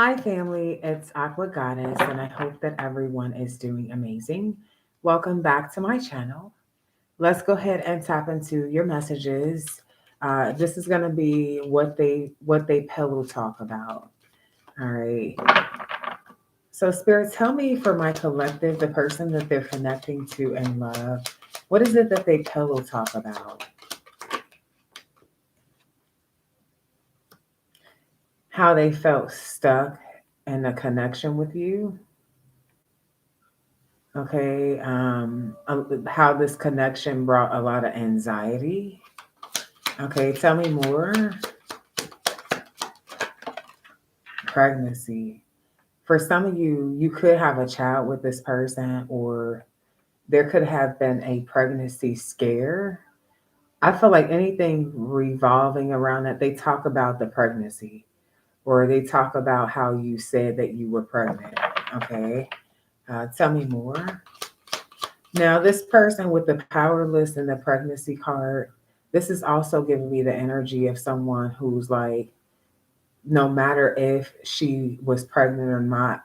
Hi, family. It's Aqua Goddess, and I hope that everyone is doing amazing. Welcome back to my channel. Let's go ahead and tap into your messages. This is going to be what they pillow talk about. All right. So, Spirit, tell me for my collective, the person that they're connecting to in love, what is it that they pillow talk about? How they felt stuck in a connection with you. Okay. How this connection brought a lot of anxiety. Okay, tell me more. Pregnancy. For some of you, you could have a child with this person, or there could have been a pregnancy scare. I feel like anything revolving around that, they talk about the pregnancy, or they talk about how you said that you were pregnant. Okay, tell me more. Now, this person with the powerless and the pregnancy card, this is also giving me the energy of someone who's like, no matter if she was pregnant or not,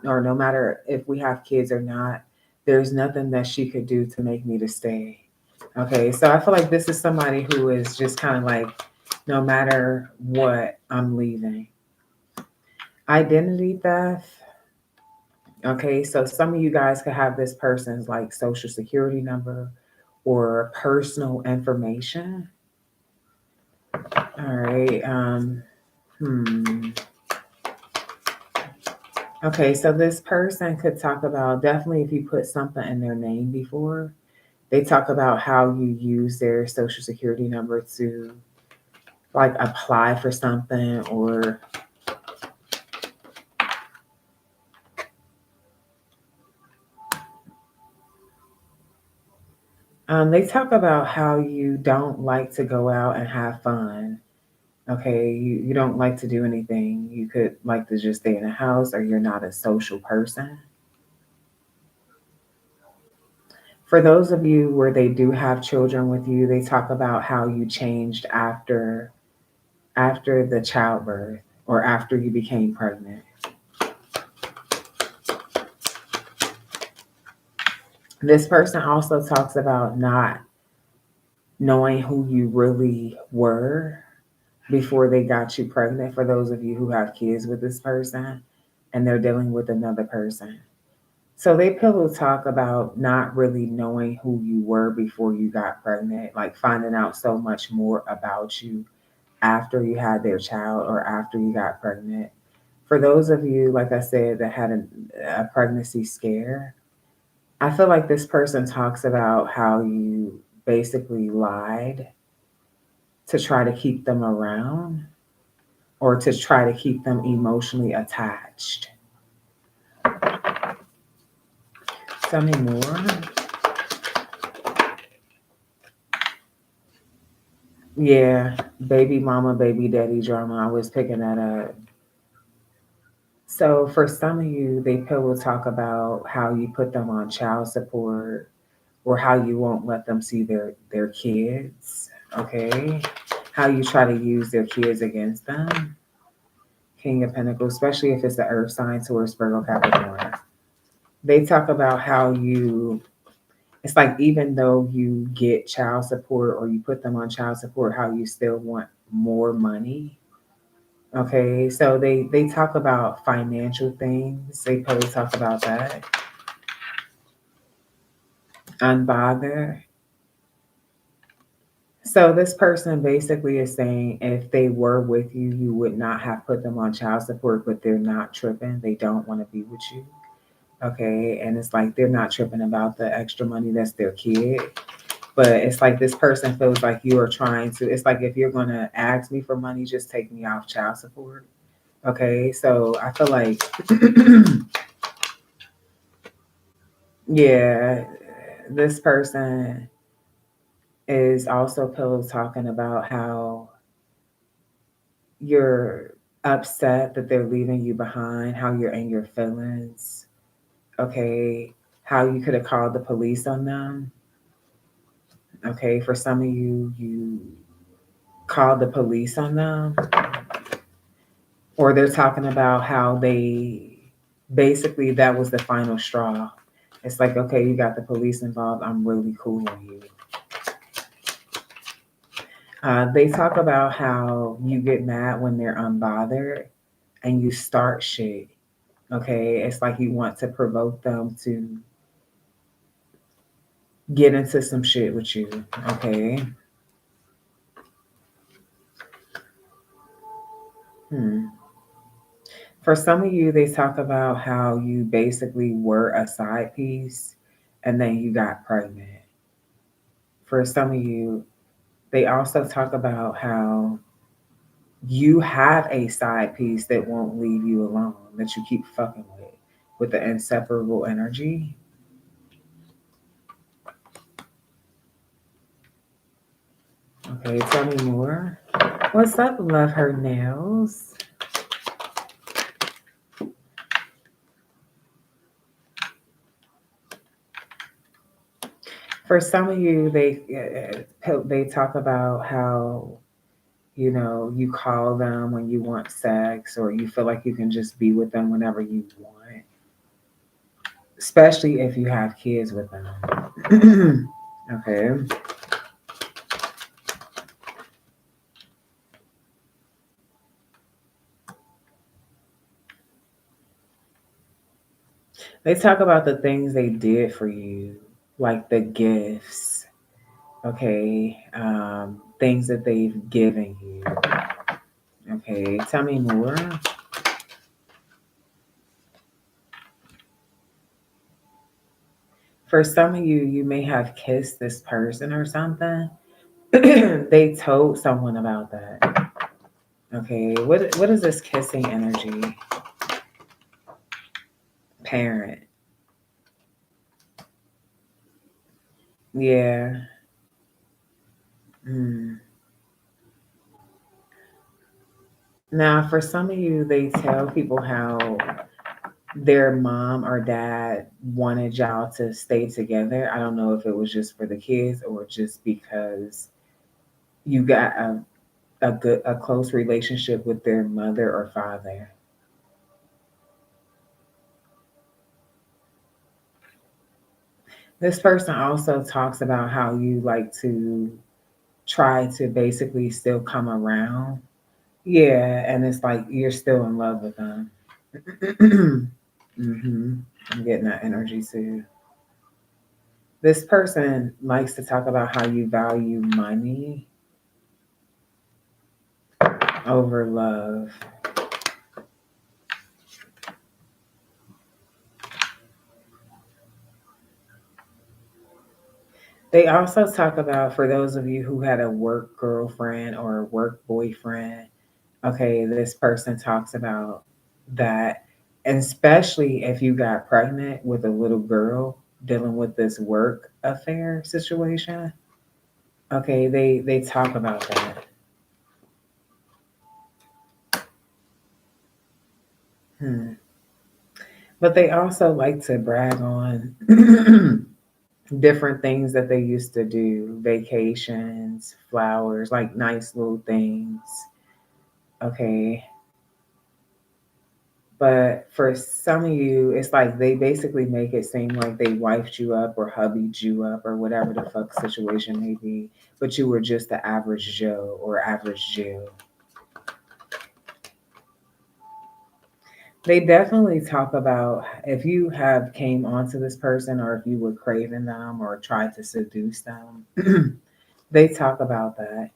or no matter if we have kids or not, there's nothing that she could do to make me to stay. Okay, so I feel like this is somebody who is just kind of like, no matter what, I'm leaving. Identity theft. Okay, so some of you guys could have this person's like social security number or personal information. All right. Hmm. Okay, so this person could talk about, definitely if you put something in their name before, they talk about how you use their social security number to like apply for something, or they talk about how you don't like to go out and have fun. Okay, you don't like to do anything. You could like to just stay in the house, or you're not a social person. For those of you where they do have children with you, they talk about how you changed after the childbirth or after you became pregnant. This person also talks about not knowing who you really were before they got you pregnant, for those of you who have kids with this person and they're dealing with another person. So they pillow talk about not really knowing who you were before you got pregnant, like finding out so much more about you after you had their child or after you got pregnant. For those of you, like I said, that had a pregnancy scare, I feel like this person talks about how you basically lied to try to keep them around or to try to keep them emotionally attached. Tell me more. Yeah, baby mama, baby daddy drama. I was picking that up. So for some of you, they will talk about how you put them on child support or how you won't let them see their kids. Okay, how you try to use their kids against them. King of Pentacles, especially if it's the Earth sign, Taurus, Virgo, Capricorn. They talk about how you, it's like even though you get child support or you put them on child support, how you still want more money. Okay, so they talk about financial things. They probably talk about that. Unbother. So this person basically is saying if they were with you, you would not have put them on child support, but they're not tripping. They don't want to be with you. Okay, and it's like they're not tripping about the extra money, that's their kid. But it's like this person feels like you are trying to, it's like if you're gonna ask me for money, just take me off child support. Okay, so I feel like yeah, this person is also pillow talking about how you're upset that they're leaving you behind, how you're in your feelings. Okay, how you could have called the police on them. Okay, for some of you, you called the police on them. Or they're talking about how they basically that was the final straw. It's like, okay, you got the police involved. I'm really cool on you. They talk about how you get mad when they're unbothered and you start shit. Okay, it's like you want to provoke them to get into some shit with you. Okay. Hmm. For some of you, they talk about how you basically were a side piece and then you got pregnant. For some of you, they also talk about how you have a side piece that won't leave you alone, that you keep fucking with the inseparable energy. Okay, tell me more. What's up, love her nails? For some of you, they talk about how you call them when you want sex, or you feel like you can just be with them whenever you want, especially if you have kids with them. Okay. They talk about the things they did for you, like the gifts, okay, things that they've given you. Okay, tell me more. For some of you, you may have kissed this person or something. They told someone about that. Okay, what is this kissing energy? Parent. Yeah. Mm. Now, for some of you, they tell people how their mom or dad wanted y'all to stay together. I don't know if it was just for the kids or just because you got a close relationship with their mother or father. This person also talks about how you like to try to basically still come around. Yeah, and it's like you're still in love with them. I'm getting that energy too. This person likes to talk about how you value money over love. They also talk about, for those of you who had a work girlfriend or a work boyfriend, okay, this person talks about that. And especially if you got pregnant with a little girl dealing with this work affair situation, okay, they talk about that. Hmm. But they also like to brag on different things that they used to do, vacations, flowers, like nice little things. Okay. But for some of you, it's like they basically make it seem like they wifed you up or hubbied you up or whatever the fuck situation may be, but you were just the average Joe or average Jill. They definitely talk about if you have came onto this person or if you were craving them or tried to seduce them. They talk about that.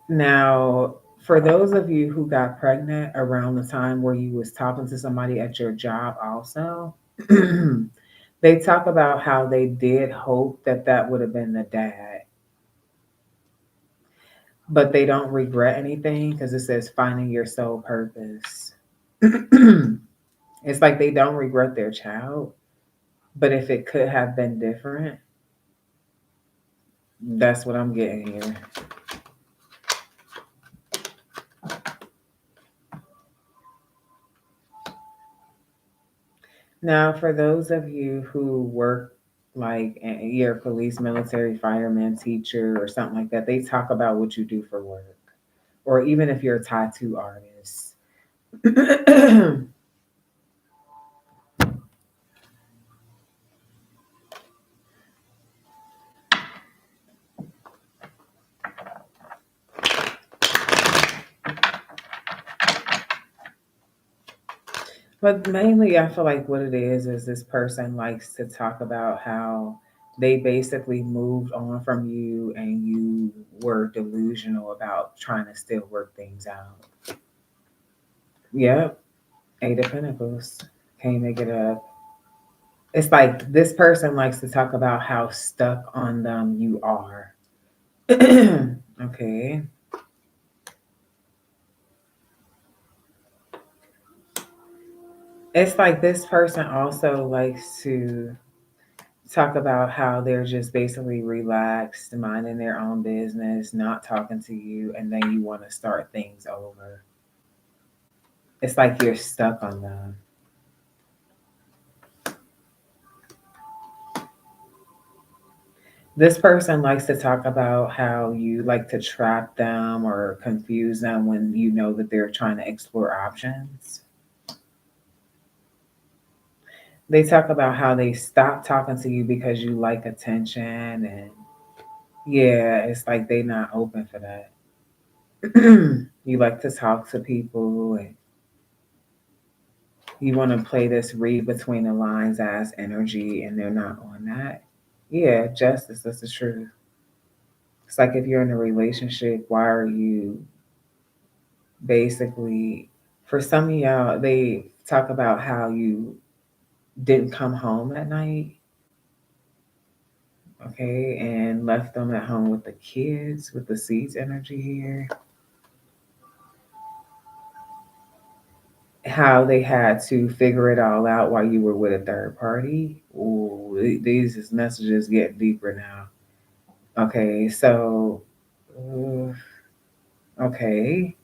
Now, for those of you who got pregnant around the time where you was talking to somebody at your job also, they talk about how they did hope that that would have been the dad, but they don't regret anything because it says finding your soul purpose. It's like they don't regret their child, but if it could have been different, that's what I'm getting here. Now, for those of you who work like you're a police, military, fireman, teacher, or something like that. They talk about what you do for work, or even if you're a tattoo artist. But mainly, I feel like what it is this person likes to talk about how they basically moved on from you and you were delusional about trying to still work things out. Yep, Eight of Pentacles. Can't make it up. It's like this person likes to talk about how stuck on them you are. Okay. It's like this person also likes to talk about how they're just basically relaxed, minding their own business, not talking to you, and then you want to start things over. It's like you're stuck on them. This person likes to talk about how you like to trap them or confuse them when you know that they're trying to explore options. They talk about how they stop talking to you because you like attention, and yeah, it's like they not open for that. You like to talk to people and you want to play this read between the lines as energy and they're not on that. Yeah, justice, that's the truth. It's like if you're in a relationship, why are you basically, for some of y'all, they talk about how you didn't come home at night, okay, and left them at home with the kids, with the seeds energy here. How they had to figure it all out while you were with a third party. Ooh, these is messages get deeper now. Okay, so, uh, okay.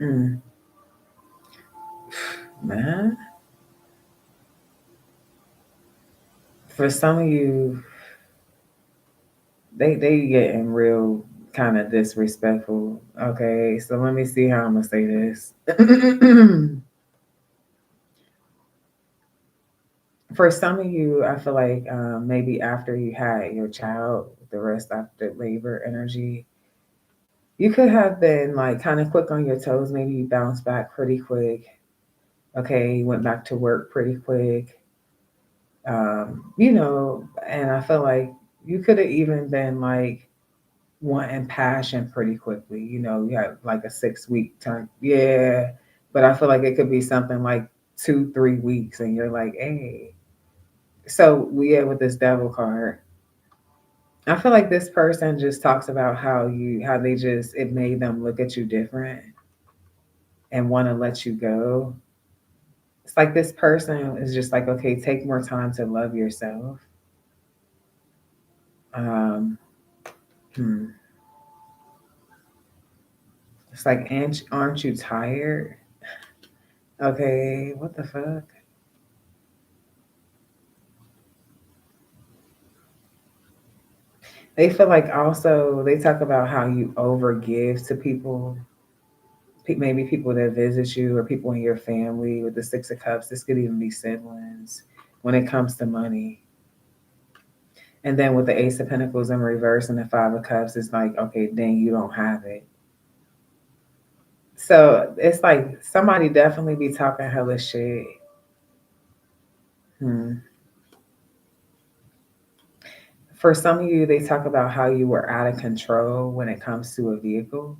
Mm, man, for some of you, they getting real kind of disrespectful. Okay, so let me see how I'm gonna say this. For some of you, I feel like maybe after you had your child, the rest after labor energy, you could have been like kind of quick on your toes. Maybe you bounced back pretty quick. Okay, you went back to work pretty quick. And I feel like you could have even been like wanting passion pretty quickly. You had like a 6 week time. Yeah. But I feel like it could be something like 2, 3 weeks, and you're like, hey. So yeah, with this devil card, I feel like this person just talks about how they just it made them look at you different and want to let you go. It's like this person is just like, okay, take more time to love yourself. Um, hmm. It's like, aren't you tired? Okay, what the fuck? They feel like also they talk about how you overgive to people, maybe people that visit you or people in your family with the Six of Cups. This could even be siblings when it comes to money. And then with the Ace of Pentacles in reverse and the Five of Cups, it's like, okay, then you don't have it. So it's like somebody definitely be talking hella shit. Hmm. For some of you, they talk about how you were out of control when it comes to a vehicle.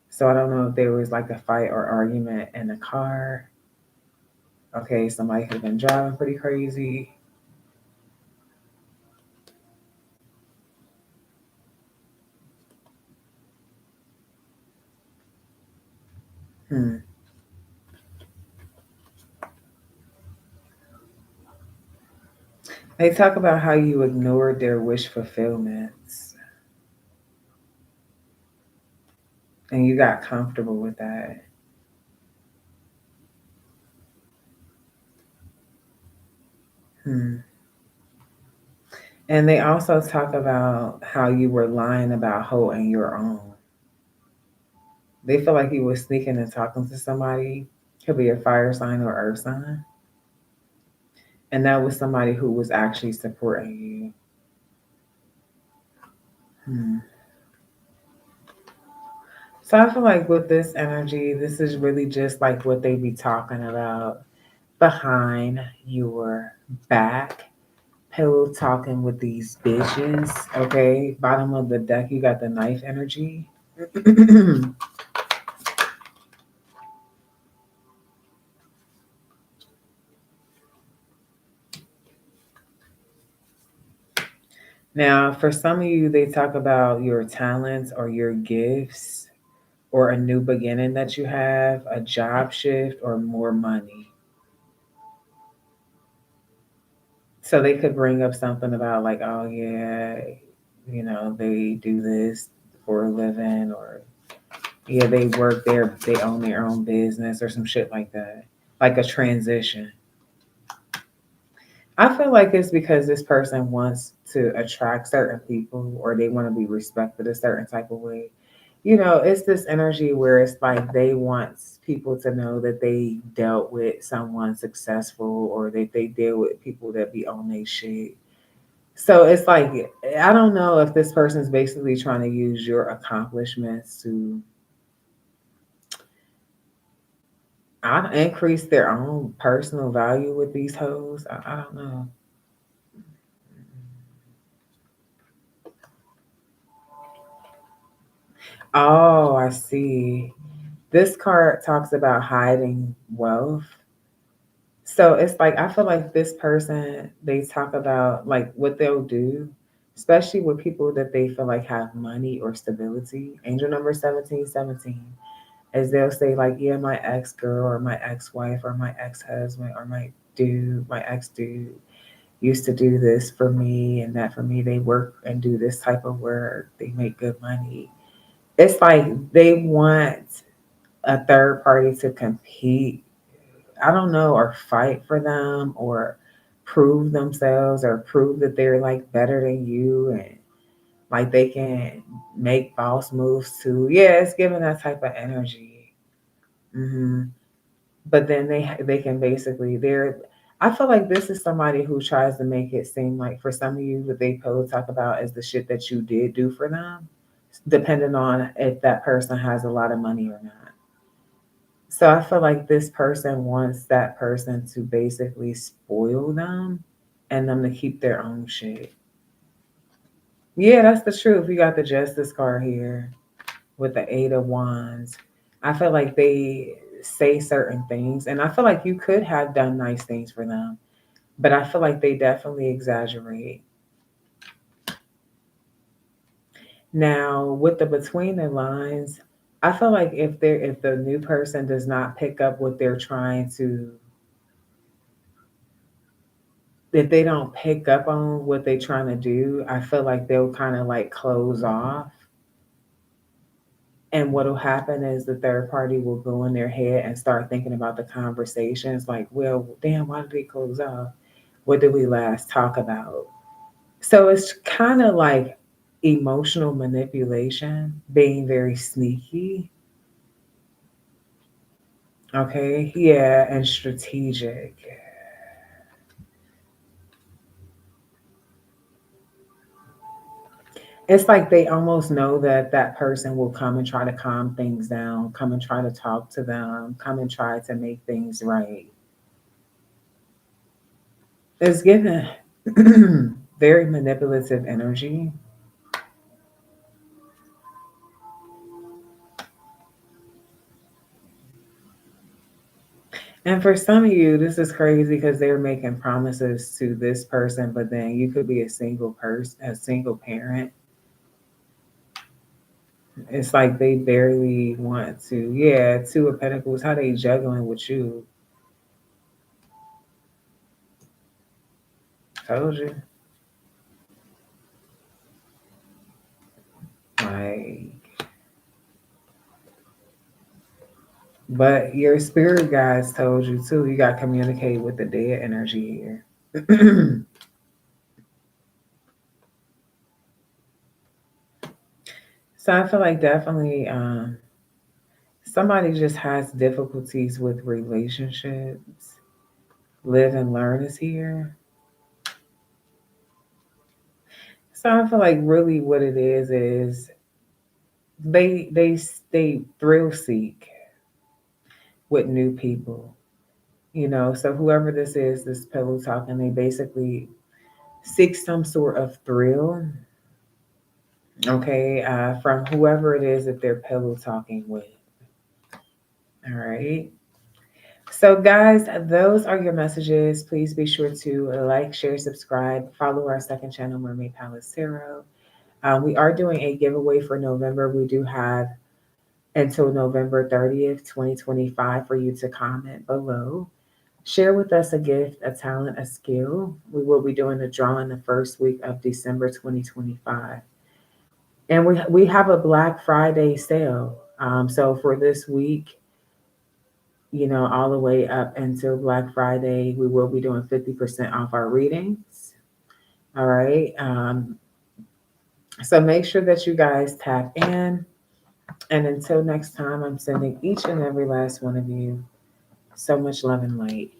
So I don't know if there was like a fight or argument in the car. Okay, somebody could have been driving pretty crazy. Hmm. They talk about how you ignored their wish fulfillments and you got comfortable with that. Hmm. And they also talk about how you were lying about holding your own. They feel like you were sneaking and talking to somebody, could be a fire sign or earth sign, and that was somebody who was actually supporting you. Hmm. So I feel like with this energy, this is really just like what they be talking about behind your back. Pillow talking with these bitches. Okay, bottom of the deck, you got the knife energy. Now, for some of you, they talk about your talents or your gifts or a new beginning that you have, a job shift, or more money. So they could bring up something about, like, oh, yeah, they do this for a living, or yeah, they work there, they own their own business, or some shit like that, like a transition. I feel like it's because this person wants to attract certain people or they want to be respected a certain type of way. It's this energy where it's like they want people to know that they dealt with someone successful or that they deal with people that be on their shit. So it's like, I don't know if this person's basically trying to use your accomplishments to increase their own personal value with these hoes. I don't know. Oh, I see. This card talks about hiding wealth. So it's like I feel like this person, they talk about like what they'll do, especially with people that they feel like have money or stability. Angel number 1717. As they'll say, like, yeah, my ex girl or my ex wife or my ex husband or my ex dude used to do this for me and that for me. They work and do this type of work. They make good money. It's like they want a third party to compete, I don't know, or fight for them or prove themselves or prove that they're like better than you and like they can make boss moves too. Yeah, it's giving that type of energy. Hmm. But then they can basically they're I feel like this is somebody who tries to make it seem like for some of you what they probably talk about is the shit that you did do for them, depending on if that person has a lot of money or not. So I feel like this person wants that person to basically spoil them and them to keep their own shit. Yeah, that's the truth. You got the justice card here with the eight of wands. I feel like they say certain things and I feel like you could have done nice things for them, but I feel like they definitely exaggerate. Now, with the between the lines, I feel like if the new person does not pick up what they're trying to if they don't pick up on what they're trying to do, I feel like they'll kind of like close off. And what'll happen is the third party will go in their head and start thinking about the conversations like, well, damn, why did they close off? What did we last talk about? So it's kind of like emotional manipulation, being very sneaky. Okay. Yeah. And strategic. It's like they almost know that that person will come and try to calm things down, come and try to talk to them, come and try to make things right. It's given very manipulative energy. And for some of you, this is crazy because they're making promises to this person, but then you could be a single person, a single parent. It's like they barely want to. Yeah, two of pentacles, how they juggling with you. Told you. Like, but your spirit guides told you too. You got to communicate with the dead energy here. So I feel like definitely somebody just has difficulties with relationships. Live and learn is here. So I feel like really what it is they thrill seek with new people. You know, so whoever this is, this pillow talking, they basically seek some sort of thrill, okay, from whoever it is that they're pillow talking with. All right. So, guys, those are your messages. Please be sure to like, share, subscribe, follow our second channel, Mermaid Palace Tarot. We are doing a giveaway for November. We do have until November 30th, 2025 for you to comment below. Share with us a gift, a talent, a skill. We will be doing a drawing the first week of December 2025. And we have a Black Friday sale. So for this week, you know, all the way up until Black Friday, we will be doing 50% off our readings. All right. So make sure that you guys tap in. And until next time, I'm sending each and every last one of you so much love and light.